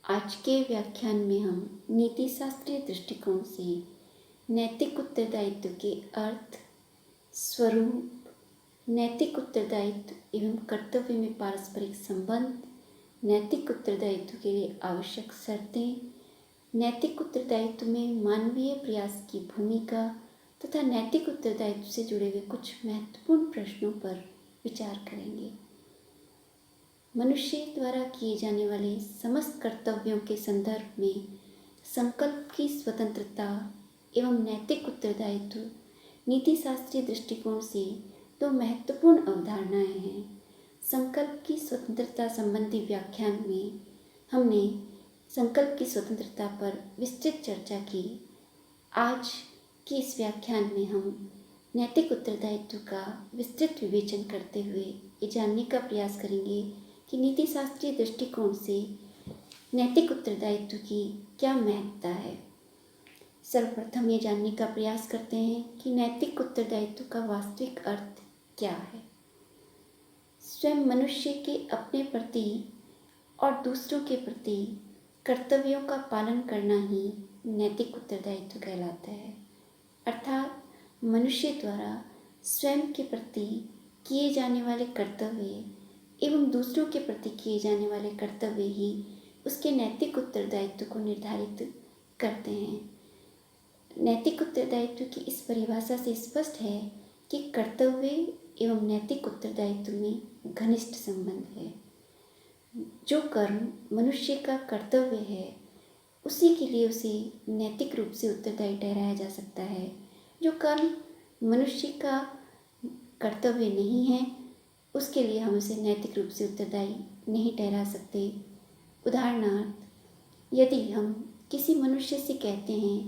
आज के व्याख्यान में हम नीति शास्त्रीय दृष्टिकोण से नैतिक उत्तरदायित्व के अर्थ, स्वरूप, नैतिक उत्तरदायित्व एवं कर्तव्य में पारस्परिक संबंध, नैतिक उत्तरदायित्व के लिए आवश्यक शर्तें, नैतिक उत्तरदायित्व में मानवीय प्रयास की भूमिका तथा नैतिक उत्तरदायित्व से जुड़े हुए कुछ महत्वपूर्ण प्रश्नों पर विचार करेंगे। मनुष्य द्वारा किए जाने वाले समस्त कर्तव्यों के संदर्भ में संकल्प की स्वतंत्रता एवं नैतिक उत्तरदायित्व नीति शास्त्रीय दृष्टिकोण से दो महत्वपूर्ण अवधारणाएं हैं। संकल्प की स्वतंत्रता संबंधी व्याख्यान में हमने संकल्प की स्वतंत्रता पर विस्तृत चर्चा की। आज के इस व्याख्यान में हम नैतिक उत्तरदायित्व का विस्तृत विवेचन करते हुए ये जानने का प्रयास करेंगे कि नीति शास्त्रीय दृष्टिकोण से नैतिक उत्तरदायित्व की क्या महत्ता है। सर्वप्रथम ये जानने का प्रयास करते हैं कि नैतिक उत्तरदायित्व का वास्तविक अर्थ क्या है। स्वयं मनुष्य के अपने प्रति और दूसरों के प्रति कर्तव्यों का पालन करना ही नैतिक उत्तरदायित्व कहलाता है। अर्थात मनुष्य द्वारा स्वयं के प्रति किए जाने वाले कर्तव्य एवं दूसरों के प्रति किए जाने वाले कर्तव्य ही उसके नैतिक उत्तरदायित्व को निर्धारित करते हैं। नैतिक उत्तरदायित्व की इस परिभाषा से स्पष्ट है कि कर्तव्य एवं नैतिक उत्तरदायित्व में घनिष्ठ संबंध है। जो कर्म मनुष्य का कर्तव्य है उसी के लिए उसे नैतिक रूप से उत्तरदायी ठहराया जा सकता है। जो कर्म मनुष्य का कर्तव्य नहीं है उसके लिए हम उसे नैतिक रूप से उत्तरदायी नहीं ठहरा सकते। उदाहरणार्थ, यदि हम किसी मनुष्य से कहते हैं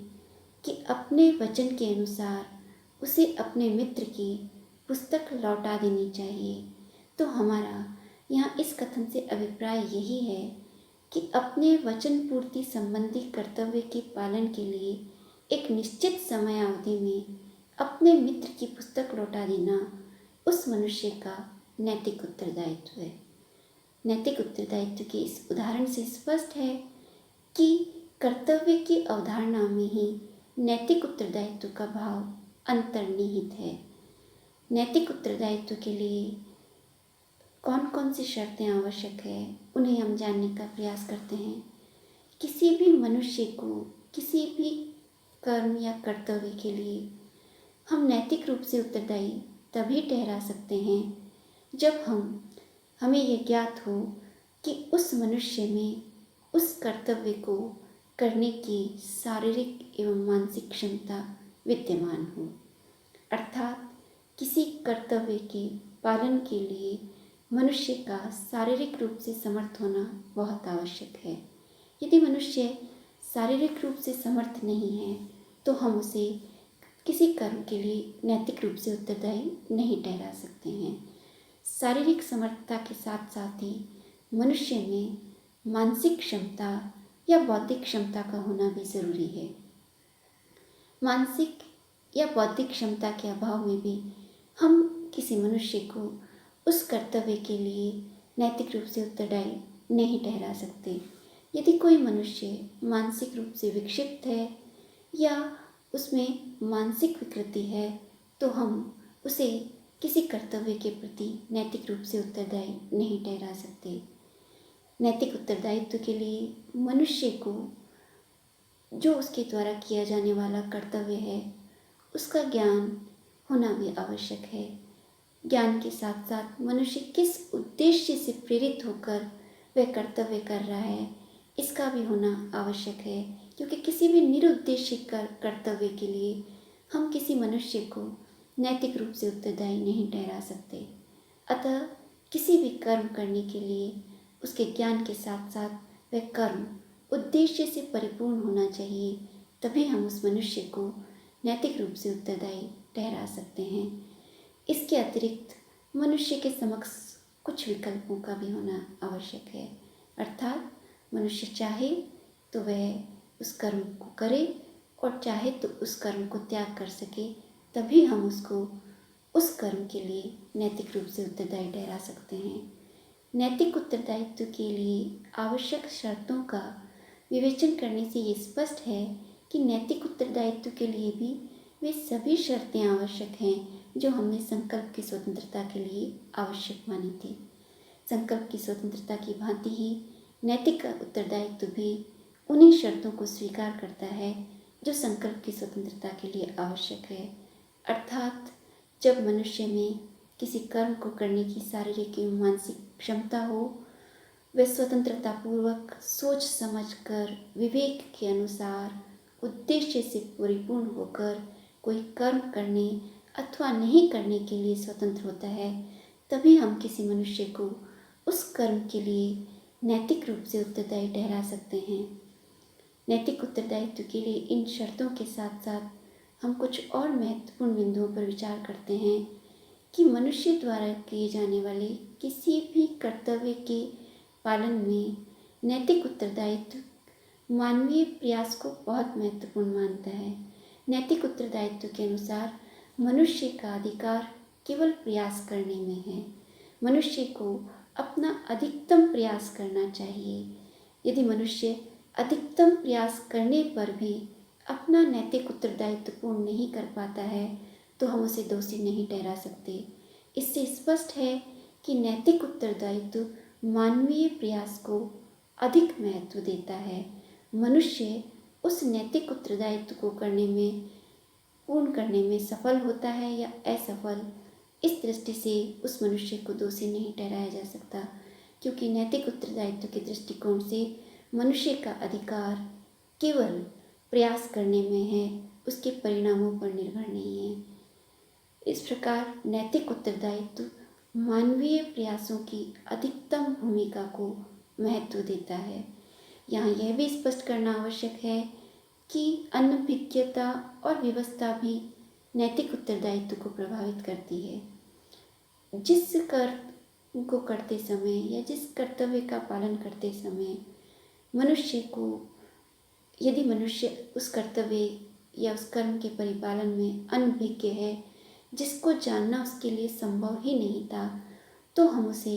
कि अपने वचन के अनुसार उसे अपने मित्र की पुस्तक लौटा देनी चाहिए, तो हमारा यहाँ इस कथन से अभिप्राय यही है कि अपने वचन पूर्ति संबंधी कर्तव्य के पालन के लिए एक निश्चित समय अवधि में अपने मित्र की पुस्तक लौटा देना उस मनुष्य का नैतिक उत्तरदायित्व है। नैतिक उत्तरदायित्व के इस उदाहरण से स्पष्ट है कि कर्तव्य की अवधारणा में ही नैतिक उत्तरदायित्व का भाव अंतर्निहित है। नैतिक उत्तरदायित्व के लिए कौन कौन सी शर्तें आवश्यक है उन्हें हम जानने का प्रयास करते हैं। किसी भी मनुष्य को किसी भी कर्म या कर्तव्य के लिए हम नैतिक रूप से उत्तरदायी तभी ठहरा सकते हैं जब हमें यह ज्ञात हो कि उस मनुष्य में उस कर्तव्य को करने की शारीरिक एवं मानसिक क्षमता विद्यमान हो। अर्थात किसी कर्तव्य के पालन के लिए मनुष्य का शारीरिक रूप से समर्थ होना बहुत आवश्यक है। यदि मनुष्य शारीरिक रूप से समर्थ नहीं है तो हम उसे किसी कर्म के लिए नैतिक रूप से उत्तरदायी नहीं ठहरा सकते हैं। शारीरिक समर्थता के साथ साथ ही मनुष्य में मानसिक क्षमता या बौद्धिक क्षमता का होना भी ज़रूरी है। मानसिक या बौद्धिक क्षमता के अभाव में भी हम किसी मनुष्य को उस कर्तव्य के लिए नैतिक रूप से उत्तरदायी नहीं ठहरा सकते। यदि कोई मनुष्य मानसिक रूप से विक्षिप्त है या उसमें मानसिक विकृति है तो हम उसे किसी कर्तव्य के प्रति नैतिक रूप से उत्तरदायी नहीं ठहरा सकते। नैतिक उत्तरदायित्व के लिए मनुष्य को जो उसके द्वारा किया जाने वाला कर्तव्य है उसका ज्ञान होना भी आवश्यक है। ज्ञान के साथ साथ मनुष्य किस उद्देश्य से प्रेरित होकर वह कर्तव्य कर रहा है इसका भी होना आवश्यक है, क्योंकि किसी भी निरुद्देश्य कर्तव्य के लिए हम किसी मनुष्य को नैतिक रूप से उत्तरदायी नहीं ठहरा सकते। अतः किसी भी कर्म करने के लिए उसके ज्ञान के साथ साथ वह कर्म उद्देश्य से परिपूर्ण होना चाहिए, तभी हम उस मनुष्य को नैतिक रूप से उत्तरदायी ठहरा सकते हैं। इसके अतिरिक्त मनुष्य के समक्ष कुछ विकल्पों का भी होना आवश्यक है। अर्थात मनुष्य चाहे तो वह उस कर्म को करे और चाहे तो उस कर्म को त्याग कर सके, तभी हम उसको उस कर्म के लिए नैतिक रूप से उत्तरदायी ठहरा सकते हैं। नैतिक उत्तरदायित्व के लिए आवश्यक शर्तों का विवेचन करने से ये स्पष्ट है कि नैतिक उत्तरदायित्व के लिए भी वे सभी शर्तें आवश्यक हैं जो हमने संकल्प की स्वतंत्रता के लिए आवश्यक मानी थी। संकल्प की स्वतंत्रता की भांति ही नैतिक उत्तरदायित्व भी उन्हीं शर्तों को स्वीकार करता है जो संकल्प की स्वतंत्रता के लिए आवश्यक है। अर्थात जब मनुष्य में किसी कर्म को करने की शारीरिक एवं मानसिक क्षमता हो, वह स्वतंत्रतापूर्वक सोच समझकर विवेक के अनुसार उद्देश्य से परिपूर्ण होकर कोई कर्म करने अथवा नहीं करने के लिए स्वतंत्र होता है, तभी हम किसी मनुष्य को उस कर्म के लिए नैतिक रूप से उत्तरदायी ठहरा सकते हैं। नैतिक उत्तरदायित्व के लिए इन शर्तों के साथ साथ हम कुछ और महत्वपूर्ण बिंदुओं पर विचार करते हैं कि मनुष्य द्वारा किए जाने वाले किसी भी कर्तव्य के पालन में नैतिक उत्तरदायित्व मानवीय प्रयास को बहुत महत्वपूर्ण मानता है। नैतिक उत्तरदायित्व के अनुसार मनुष्य का अधिकार केवल प्रयास करने में है। मनुष्य को अपना अधिकतम प्रयास करना चाहिए। यदि मनुष्य अधिकतम प्रयास करने पर भी अपना नैतिक उत्तरदायित्व पूर्ण नहीं कर पाता है तो हम उसे दोषी नहीं ठहरा सकते। इससे स्पष्ट है कि नैतिक उत्तरदायित्व मानवीय प्रयास को अधिक महत्व देता है। मनुष्य उस नैतिक उत्तरदायित्व को पूर्ण करने में सफल होता है या असफल, इस दृष्टि से उस मनुष्य को दोषी नहीं ठहराया जा सकता, क्योंकि नैतिक उत्तरदायित्व के दृष्टिकोण से मनुष्य का अधिकार केवल प्रयास करने में है, उसके परिणामों पर निर्भर नहीं है। इस प्रकार नैतिक उत्तरदायित्व मानवीय प्रयासों की अधिकतम भूमिका को महत्व देता है। यहाँ यह भी स्पष्ट करना आवश्यक है कि अनभिज्ञता और व्यवस्था भी नैतिक उत्तरदायित्व को प्रभावित करती है। जिस कर्म को करते समय या जिस कर्तव्य का पालन करते समय यदि मनुष्य उस कर्तव्य या उस कर्म के परिपालन में अनभिज्ञ है, जिसको जानना उसके लिए संभव ही नहीं था, तो हम उसे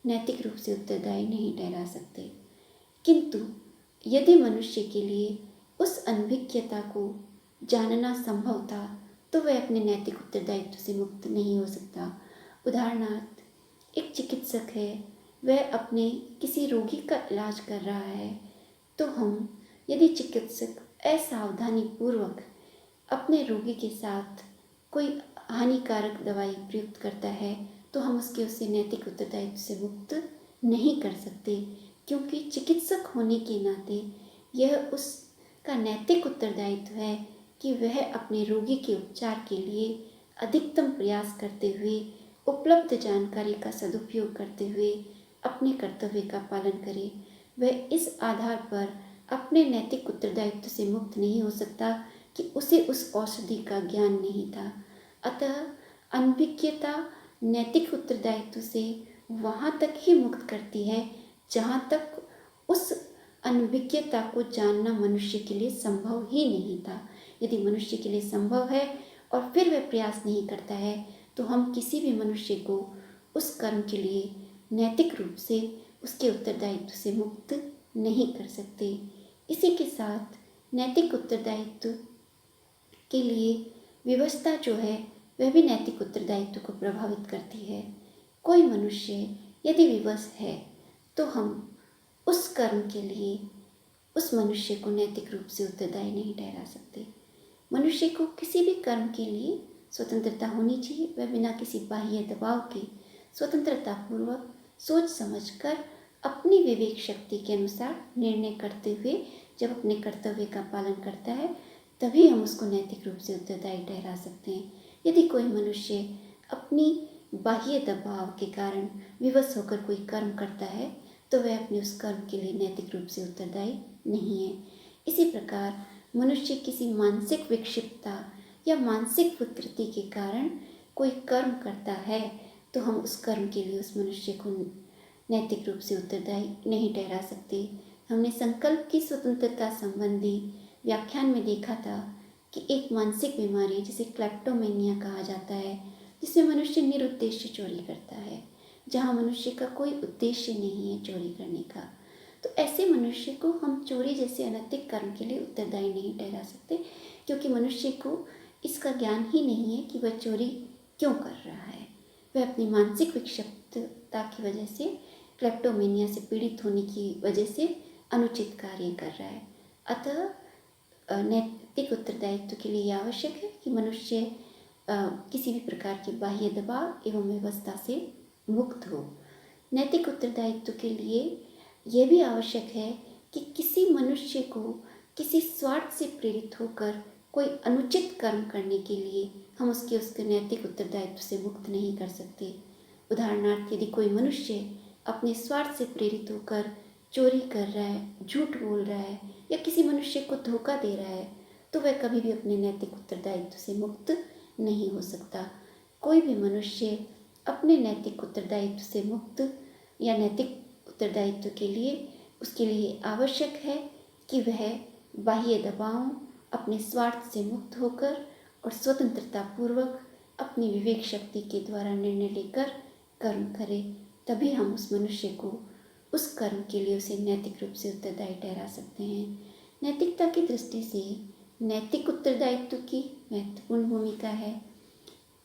नैतिक रूप से उत्तरदायी नहीं ठहरा सकते। किंतु यदि मनुष्य के लिए उस अनभिज्ञता को जानना संभव था, तो वह अपने नैतिक उत्तरदायित्व से मुक्त नहीं हो सकता। उदाहरणार्थ, एक चिकित्सक है, वह अपने किसी रोगी का इलाज कर रहा है, तो यदि चिकित्सक असावधानी पूर्वक अपने रोगी के साथ कोई हानिकारक दवाई प्रयुक्त करता है, तो हम उससे नैतिक उत्तरदायित्व से मुक्त नहीं कर सकते, क्योंकि चिकित्सक होने के नाते यह उसका नैतिक उत्तरदायित्व है कि वह अपने रोगी के उपचार के लिए अधिकतम प्रयास करते हुए, उपलब्ध जानकारी का सदुपयोग करते हुए अपने कर्तव्य का पालन करे। वह इस आधार पर अपने नैतिक उत्तरदायित्व से मुक्त नहीं हो सकता कि उसे उस औषधि का ज्ञान नहीं था। अतः अनभिज्ञता नैतिक उत्तरदायित्व से वहाँ तक ही मुक्त करती है जहाँ तक उस अनभिज्ञता को जानना मनुष्य के लिए संभव ही नहीं था। यदि मनुष्य के लिए संभव है और फिर वह प्रयास नहीं करता है, तो हम किसी भी मनुष्य को उस कर्म के लिए नैतिक रूप से उसके उत्तरदायित्व से मुक्त नहीं कर सकते। इसी के साथ नैतिक उत्तरदायित्व के लिए व्यवस्था जो है वह भी नैतिक उत्तरदायित्व को प्रभावित करती है। कोई मनुष्य यदि विवश है तो हम उस कर्म के लिए उस मनुष्य को नैतिक रूप से उत्तरदायी नहीं ठहरा सकते। मनुष्य को किसी भी कर्म के लिए स्वतंत्रता होनी चाहिए। वह बिना किसी बाह्य दबाव के स्वतंत्रतापूर्वक सोच समझकर अपनी विवेक शक्ति के अनुसार निर्णय करते हुए जब अपने कर्तव्य का पालन करता है, तभी हम उसको नैतिक रूप से उत्तरदायी ठहरा सकते हैं। यदि कोई मनुष्य अपनी बाह्य दबाव के कारण विवश होकर कोई कर्म करता है, तो वह अपने उस कर्म के लिए नैतिक रूप से उत्तरदायी नहीं है। इसी प्रकार मनुष्य किसी मानसिक विक्षिप्तता या मानसिक विकृति के कारण कोई कर्म करता है, तो हम उस कर्म के लिए उस मनुष्य को नैतिक रूप से उत्तरदायी नहीं ठहरा सकते। हमने संकल्प की स्वतंत्रता संबंधी व्याख्यान में देखा था कि एक मानसिक बीमारी जिसे क्लेप्टोमेनिया कहा जाता है, जिसमें मनुष्य निरुद्देश्य चोरी करता है, जहाँ मनुष्य का कोई उद्देश्य नहीं है चोरी करने का, तो ऐसे मनुष्य को हम चोरी जैसे अनैतिक कर्म के लिए उत्तरदायी नहीं ठहरा सकते, क्योंकि मनुष्य को इसका ज्ञान ही नहीं है कि वह चोरी क्यों कर रहा है। वह अपनी मानसिक विक्षिप्तता की वजह से, क्लेप्टोमेनिया से पीड़ित होने की वजह से अनुचित कार्य कर रहा है। अतः नैतिक उत्तरदायित्व के लिए आवश्यक है कि मनुष्य किसी भी प्रकार के बाह्य दबाव एवं व्यवस्था से मुक्त हो। नैतिक उत्तरदायित्व के लिए यह भी आवश्यक है कि किसी मनुष्य को किसी स्वार्थ से प्रेरित होकर कोई अनुचित कर्म करने के लिए हम उसके नैतिक उत्तरदायित्व से मुक्त नहीं कर सकते। उदाहरणार्थ, यदि कोई मनुष्य अपने स्वार्थ से प्रेरित होकर चोरी कर रहा है, झूठ बोल रहा है या किसी मनुष्य को धोखा दे रहा है, तो वह कभी भी अपने नैतिक उत्तरदायित्व से मुक्त नहीं हो सकता। कोई भी मनुष्य अपने नैतिक उत्तरदायित्व से मुक्त या नैतिक उत्तरदायित्व के लिए उसके लिए आवश्यक है कि वह बाह्य दबावों, अपने स्वार्थ से मुक्त होकर और स्वतंत्रता पूर्वक अपनी विवेक शक्ति के द्वारा निर्णय लेकर कर्म करे। तभी हम उस मनुष्य को उस कर्म के लिए उसे नैतिक रूप से उत्तरदायी ठहरा सकते हैं। नैतिकता की दृष्टि से नैतिक उत्तरदायित्व की महत्वपूर्ण भूमिका है,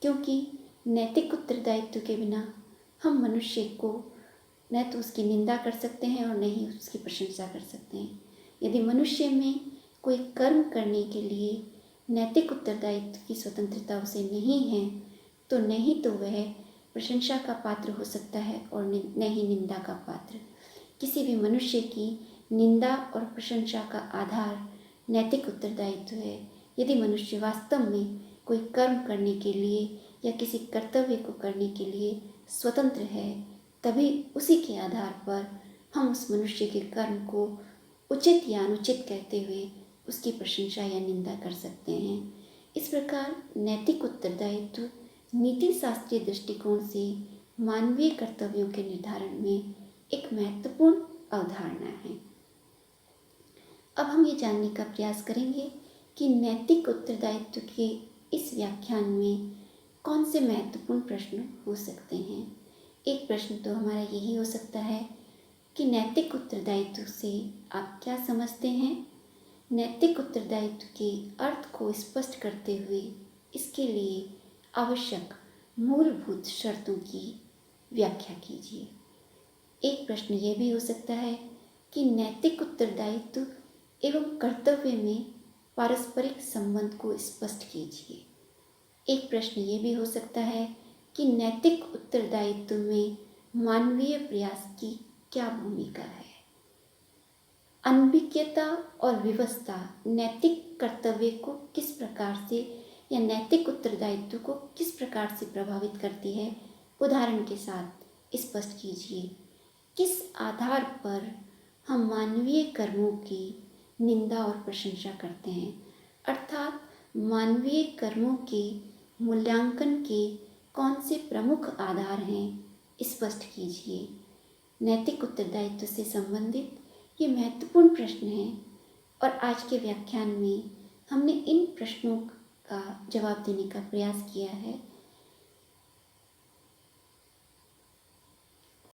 क्योंकि नैतिक उत्तरदायित्व के बिना हम मनुष्य को न तो उसकी निंदा कर सकते हैं और न ही उसकी प्रशंसा कर सकते हैं। यदि मनुष्य में कोई कर्म करने के लिए नैतिक उत्तरदायित्व की स्वतंत्रता उसे नहीं है, तो नहीं तो वह प्रशंसा का पात्र हो सकता है और न ही निंदा का पात्र। किसी भी मनुष्य की निंदा और प्रशंसा का आधार नैतिक उत्तरदायित्व है। यदि मनुष्य वास्तव में कोई कर्म करने के लिए या किसी कर्तव्य को करने के लिए स्वतंत्र है, तभी उसी के आधार पर हम उस मनुष्य के कर्म को उचित या अनुचित कहते हुए उसकी प्रशंसा या निंदा कर सकते हैं। इस प्रकार नैतिक उत्तरदायित्व नीति शास्त्रीय दृष्टिकोण से मानवीय कर्तव्यों के निर्धारण में एक महत्वपूर्ण अवधारणा है। अब हम ये जानने का प्रयास करेंगे कि नैतिक उत्तरदायित्व के इस व्याख्यान में कौन से महत्वपूर्ण प्रश्न हो सकते हैं। एक प्रश्न तो हमारा यही हो सकता है कि नैतिक उत्तरदायित्व से आप क्या समझते हैं। नैतिक उत्तरदायित्व के अर्थ को स्पष्ट करते हुए इसके लिए आवश्यक मूलभूत शर्तों की व्याख्या कीजिए। एक प्रश्न ये भी हो सकता है कि नैतिक उत्तरदायित्व एवं कर्तव्य में पारस्परिक संबंध को स्पष्ट कीजिए। एक प्रश्न ये भी हो सकता है कि नैतिक उत्तरदायित्व में मानवीय प्रयास की क्या भूमिका है। अनभिज्ञता और विवशता नैतिक कर्तव्य को किस प्रकार से या नैतिक उत्तरदायित्व को किस प्रकार से प्रभावित करती है, उदाहरण के साथ स्पष्ट कीजिए। किस आधार पर हम मानवीय कर्मों की निंदा और प्रशंसा करते हैं, अर्थात मानवीय कर्मों के मूल्यांकन के कौन से प्रमुख आधार हैं, स्पष्ट कीजिए। नैतिक उत्तरदायित्व से संबंधित ये महत्वपूर्ण प्रश्न हैं और आज के व्याख्यान में हमने इन प्रश्नों का जवाब देने का प्रयास किया है।